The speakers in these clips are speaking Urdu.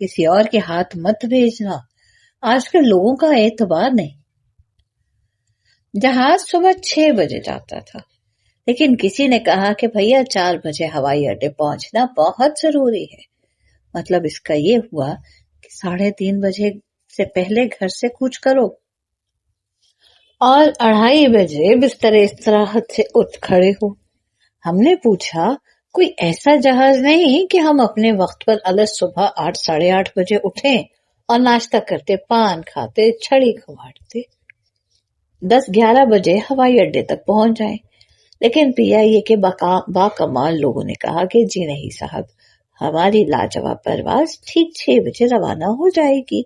کسی اور کے ہاتھ مت بھیجنا، آج کل لوگوں کا اعتبار نہیں۔ جہاز صبح 6 بجے جاتا تھا، لیکن کسی نے کہا کہ بھیا 4 بجے ہوائی اڈے پہنچنا بہت ضروری ہے۔ مطلب اس کا یہ ہوا کہ 3:30 بجے سے پہلے گھر سے کوچ کرو، اور 2:30 بجے بستر استراحت سے اٹھ کھڑے ہو۔ ہم نے پوچھا کوئی ایسا جہاز نہیں کہ ہم اپنے وقت پر الگ صبح 8 ساڑھے 8 بجے اٹھیں اور ناشتہ کرتے، پان کھاتے، چھڑی کھواڑتے 10-11 بجے ہوائی اڈے تک پہنچ جائیں۔ لیکن PIA کے باکمال لوگوں نے کہا کہ جی نہیں صاحب، ہماری لاجواب پرواز ٹھیک 6 بجے روانہ ہو جائے گی۔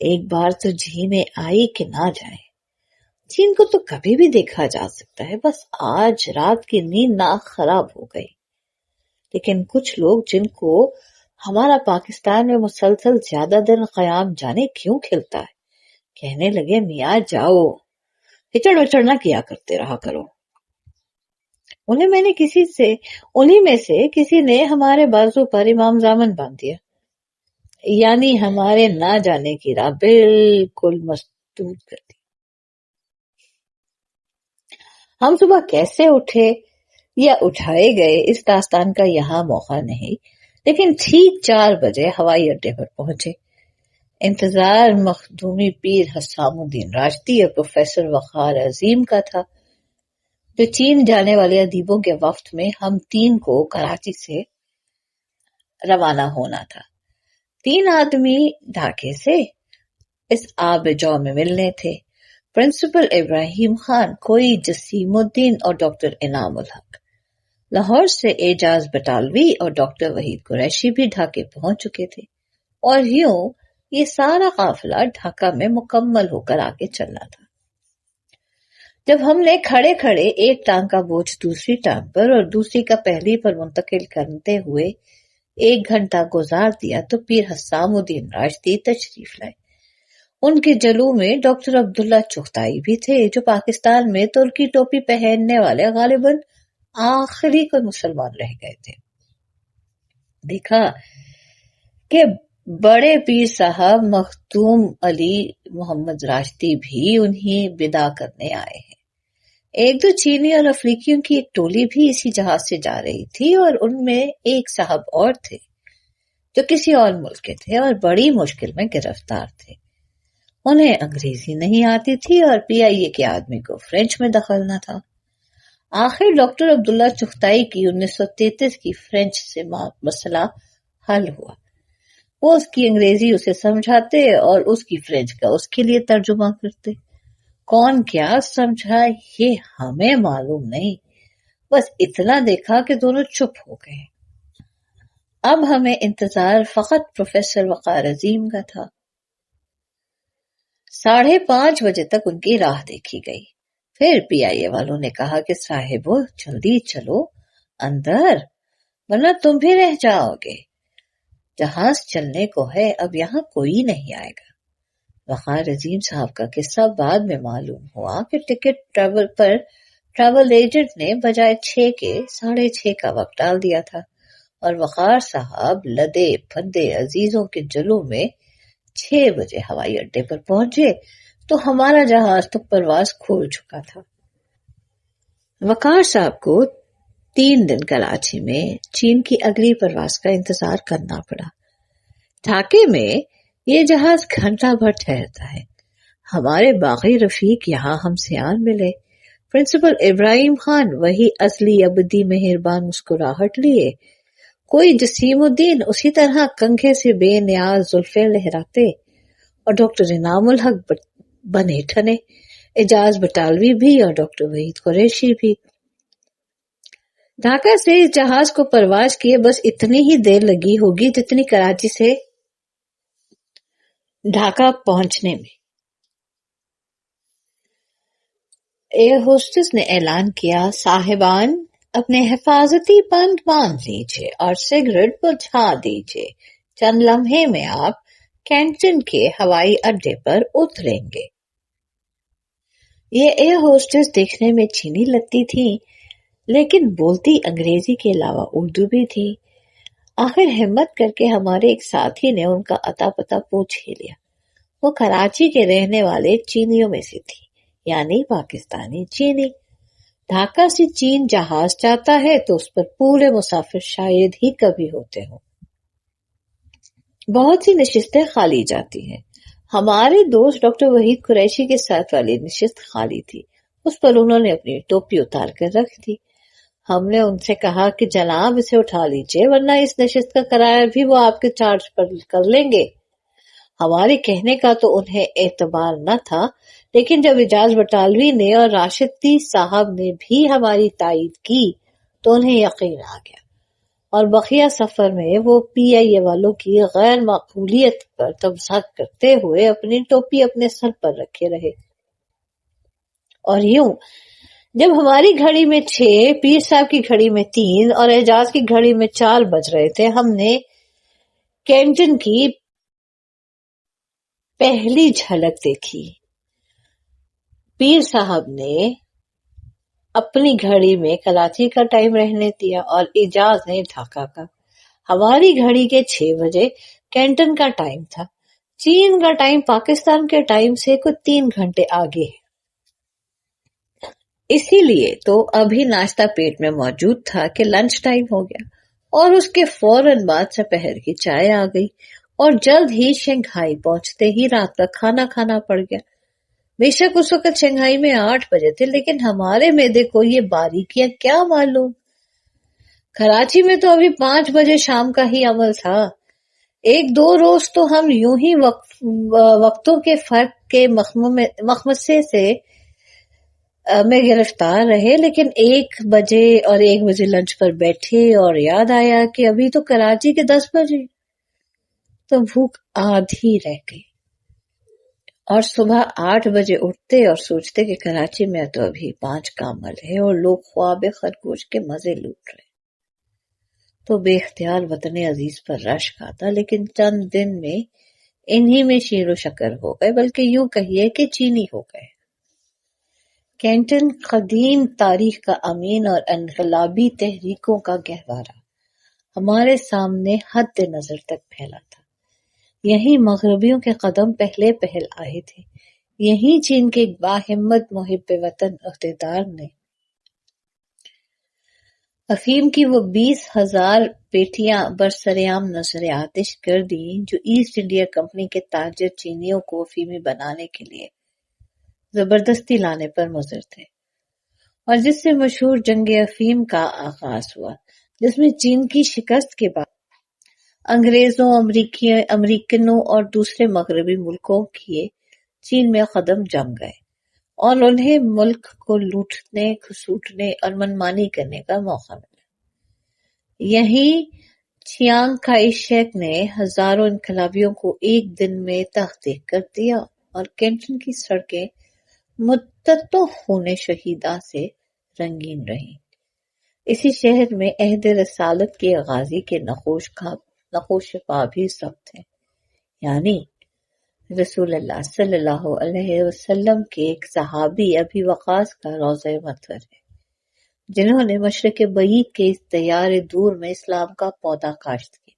ایک بار تو جی میں آئی کہ نہ جائے، چین کو تو کبھی بھی دیکھا جا سکتا ہے، بس آج رات کی نیند نہ خراب ہو گئی۔ لیکن کچھ لوگ جن کو ہمارا پاکستان میں مسلسل زیادہ دن قیام جانے کیوں کھلتا ہے، کہنے لگے میاں جاؤ، ہچڑ وچڑ نہ کیا کرتے رہا کرو۔ انہیں میں سے کسی نے ہمارے بازو پر امام زامن باندھ دیا، یعنی ہمارے نہ جانے کی راہ بالکل مسدود کر دی۔ ہم صبح کیسے اٹھے یا اٹھائے گئے اس داستان کا یہاں موقع نہیں، لیکن ٹھیک 4 بجے ہوائی اڈے پر پہنچے۔ انتظار مخدومی پیر حسام الدین راشدی اور پروفیسر وقار عظیم کا تھا، جو چین جانے والے ادیبوں کے وفد میں ہم 3 کو کراچی سے روانہ ہونا تھا۔ 3 آدمی ڈھاکے سے اس آب جو میں ملنے تھے، پرنسپل ابراہیم خان، کوئی جسیم الدین اور ڈاکٹر انعام الحق۔ لاہور سے اعجاز بٹالوی اور ڈاکٹر وحید قریشی بھی ڈھاکے پہنچ چکے تھے، اور یوں یہ سارا قافلہ ڈھاکہ میں مکمل ہو کر آگے چلنا تھا۔ جب ہم نے کھڑے کھڑے ایک ٹانگ کا بوجھ دوسری ٹانگ پر اور دوسری کا پہلی پر منتقل کرتے ہوئے 1 گھنٹہ گزار دیا تو پیر حسام الدین راشدی تشریف لائے۔ ان کے جلو میں ڈاکٹر عبداللہ چغتائی بھی تھے، جو پاکستان میں ترکی ٹوپی پہننے والے غالباً آخری کو مسلمان رہ گئے تھے۔ دیکھا کہ بڑے پیر صاحب مخدوم علی محمد راشدی بھی انہیں بدا کرنے آئے ہیں۔ 1-2 چینی اور افریقیوں کی ایک ٹولی بھی اسی جہاز سے جا رہی تھی، اور ان میں ایک صاحب اور تھے جو کسی اور ملک کے تھے اور بڑی مشکل میں گرفتار تھے۔ انہیں انگریزی نہیں آتی تھی اور PIA کے آدمی کو فرینچ میں دخل نہ تھا۔ آخر ڈاکٹر عبداللہ چغتائی کی 1933 کی فرینچ سے مسئلہ حل ہوا۔ وہ اس کی انگریزی اسے سمجھاتے اور اس کی فرینچ کا اس کے لیے ترجمہ کرتے۔ کون کیا سمجھا یہ ہمیں معلوم نہیں، بس اتنا دیکھا کہ دونوں چپ ہو گئے۔ اب ہمیں انتظار فقط پروفیسر وقار عظیم کا تھا۔ 5:30 بجے تک ان کی راہ دیکھی گئی۔ پھر PIA والوں نے کہا کہ صاحبو جلدی چلو اندر، ورنہ تم بھی رہ جاؤ گے، جہاز چلنے کو ہے، اب یہاں کوئی نہیں آئے گا۔ وقار عظیم صاحب کا قصہ بعد میں معلوم ہوا کہ ٹکٹ پر ٹریول ایجنٹ نے بجائے 6 کے 6:30 کا وقت ڈال دیا تھا، اور وقار صاحب لدے پھدے عزیزوں کے جلو میں 6 بجے ہوائی اڈے پر پہنچے تو ہمارا جہاز تو پرواز کھول چکا تھا۔ وقار صاحب کو 3 دن کراچی میں چین کی اگلی پرواز کا انتظار کرنا پڑا۔ ڈھاکے میں یہ جہاز گھنٹہ بھر ٹھہرتا ہے۔ ہمارے باغی رفیق یہاں ہم سے آن ملے، پرنسپل ابراہیم خان وہی اصلی ابدی مہربان مسکراہٹ لیے، کوئی جسیم الدین اسی طرح کنگھے سے بے نیاز زلفیں لہراتے، اور ڈاکٹر انعام الحق بنے ٹھنے، اعجاز بٹالوی بھی اور ڈاکٹر وحید قریشی بھی۔ ڈھاکہ سے اس جہاز کو پرواز کیے بس اتنی ہی دیر لگی ہوگی جتنی کراچی سے ڈھاکہ پہنچنے میں۔ ایئر ہوسٹس نے اعلان کیا، صاحبان اپنے حفاظتی بند باندھ لیجیے اور سگریٹ بجھا دیجیے، چند لمحے میں آپ کینٹن کے ہوائی اڈے پر اتریں گے۔ یہ ایئر ہوسٹس دیکھنے میں چینی لگتی تھی، لیکن بولتی انگریزی کے علاوہ اردو بھی تھی۔ آخر ہمت کر کے ہمارے ایک ساتھی نے ان کا اتا پتا پوچھ ہی لیا۔ وہ کراچی کے رہنے والے چینیوں میں سے تھی، یعنی پاکستانی چینی۔ ڈھاکہ سے چین جہاز جاتا ہے تو اس پر پورے مسافر شاید ہی کبھی ہوتے ہوں۔ بہت سی نشستیں خالی جاتی ہیں۔ ہمارے دوست ڈاکٹر وحید قریشی کے ساتھ والی نشست خالی تھی۔ اس پر انہوں نے اپنی ٹوپی اتار کر رکھ دی۔ ہم نے ان سے کہا کہ جناب اسے اٹھا لیجئے ورنہ اس نشست کا کرایہ بھی وہ آپ کے چارج پر کر لیں گے۔ ہمارے کہنے کا تو انہیں اعتبار نہ تھا، لیکن جب اعجاز بٹالوی نے اور راشد صاحب نے بھی ہماری تائید کی تو انہیں یقین آ گیا، اور بقیہ سفر میں وہ پی آئی اے والوں کی غیر معقولیت پر تبصرہ کرتے ہوئے اپنی ٹوپی اپنے سر پر رکھے رہے۔ اور یوں جب ہماری گھڑی میں 6، پیر صاحب کی گھڑی میں 3 اور اعجاز کی گھڑی میں 4 بج رہے تھے، ہم نے کینٹن کی پہلی جھلک دیکھی۔ پیر صاحب نے اپنی گھڑی میں کراچی کا ٹائم رہنے دیا اور اعجاز نے ڈھاکہ کا۔ ہماری گھڑی کے 6 بجے کینٹن کا ٹائم تھا۔ چین کا ٹائم پاکستان کے ٹائم سے کچھ 3 گھنٹے آگے ہے، اسی لیے تو ابھی ناشتہ پیٹ میں موجود تھا کہ لنچ ٹائم ہو گیا، اور اس کے فوراً بعد سپہر کی چائے آ گئی، اور جلد ہی شنگھائی پہنچتے ہی رات کا کھانا کھانا پڑ گیا۔ بے شک اس وقت شنگھائی میں 8 بجے تھے، لیکن ہمارے معدے کو یہ باریکیاں کیا معلوم۔ کراچی میں تو ابھی 5 بجے شام کا ہی عمل تھا۔ 1-2 روز تو ہم یوں ہی وقتوں کے فرق کے مخمصے سے میں گرفتار رہے، لیکن 1 بجے اور 1 بجے لنچ پر بیٹھے اور یاد آیا کہ ابھی تو کراچی کے 10 بجے، تو بھوک آدھی رہ گئی، اور صبح 8 بجے اٹھتے اور سوچتے کہ کراچی میں تو ابھی 5 کا عمل ہے اور لوگ خواب خرگوش کے مزے لوٹ رہے، تو بے اختیار وطن عزیز پر رشک آتا، لیکن چند دن میں انہی میں شیر و شکر ہو گئے، بلکہ یوں کہیے کہ چینی ہو گئے۔ کینٹن قدیم تاریخ کا امین اور انقلابی تحریکوں کا گہوارہ ہمارے سامنے حد نظر تک پھیلا تھا۔ یہیں مغربیوں کے قدم پہلے پہل آئے تھے، یہیں چین کے ایک باہمت محب وطن عہدیدار نے افیم کی وہ 20,000 پیٹیاں برسرعام نظر آتش کر دیں جو ایسٹ انڈیا کمپنی کے تاجر چینیوں کو افیمی بنانے کے لیے زبردستی لانے پر مضر تھے، اور جس سے مشہور جنگ افیم کا آغاز ہوا، جس میں چین کی شکست کے بعد انگریزوں، امریکنوں اور دوسرے مغربی ملکوں کیے چین میں قدم جم گئے اور انہیں ملک کو لوٹنے، کھسوٹنے اور منمانی کرنے کا موقع ملا۔ یہیں چیانگ کائی شیک نے ہزاروں انقلابیوں کو ایک دن میں تحقیق کر دیا، اور کینٹن کی سڑکیں مدتوں خون شہیداں سے رنگین رہیں۔ اسی شہر میں عہد رسالت کے غازی کے نقوش پا بھی ثبت ہیں، یعنی رسول اللہ صلی اللہ علیہ وسلم کے ایک صحابی ابی وقاص کا روضہ مطہر ہے، جنہوں نے مشرق بعید کے اس دیار دور میں اسلام کا پودا کاشت کیا۔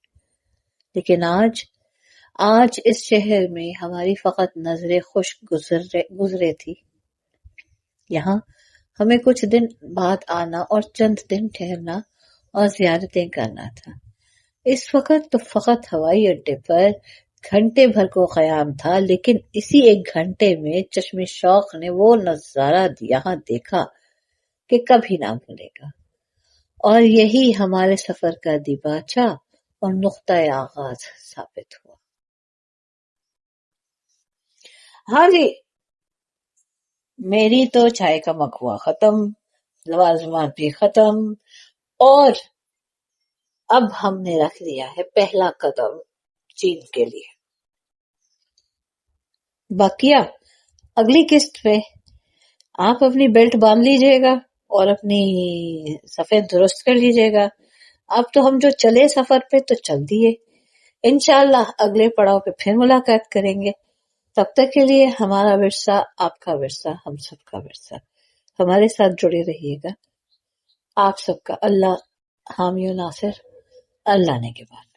لیکن آج اس شہر میں ہماری فقط نظر خشک گزرے تھی۔ یہاں ہمیں کچھ دن بعد آنا اور چند دن ٹھہرنا اور زیارتیں کرنا تھا۔ اس وقت تو فقط ہوائی اڈے پر گھنٹے بھر کو قیام تھا، لیکن اسی 1 گھنٹے میں چشم شوق نے وہ نظارہ یہاں دیکھا کہ کبھی نہ بھولے گا، اور یہی ہمارے سفر کا دیباچہ اور نقطۂ آغاز ثابت ہوا۔ ہاں جی، میری تو چائے کا مگ ہوا ختم، لوازمات بھی ختم، اور اب ہم نے رکھ لیا ہے پہلا قدم چین کے لیے۔ باقیہ اگلی قسط پہ آپ اپنی بیلٹ باندھ لیجئے گا اور اپنی صفیں درست کر لیجئے گا۔ اب تو ہم جو چلے سفر پہ تو چل دیے، انشاءاللہ اگلے پڑاؤ پہ پھر ملاقات کریں گے۔ تب تک کے لیے ہمارا ورثہ آپ کا ورثہ، ہم سب کا ورثہ، ہمارے ساتھ جڑے رہیے گا۔ آپ سب کا اللہ حامی و ناصر۔ اللہ نے کے بعد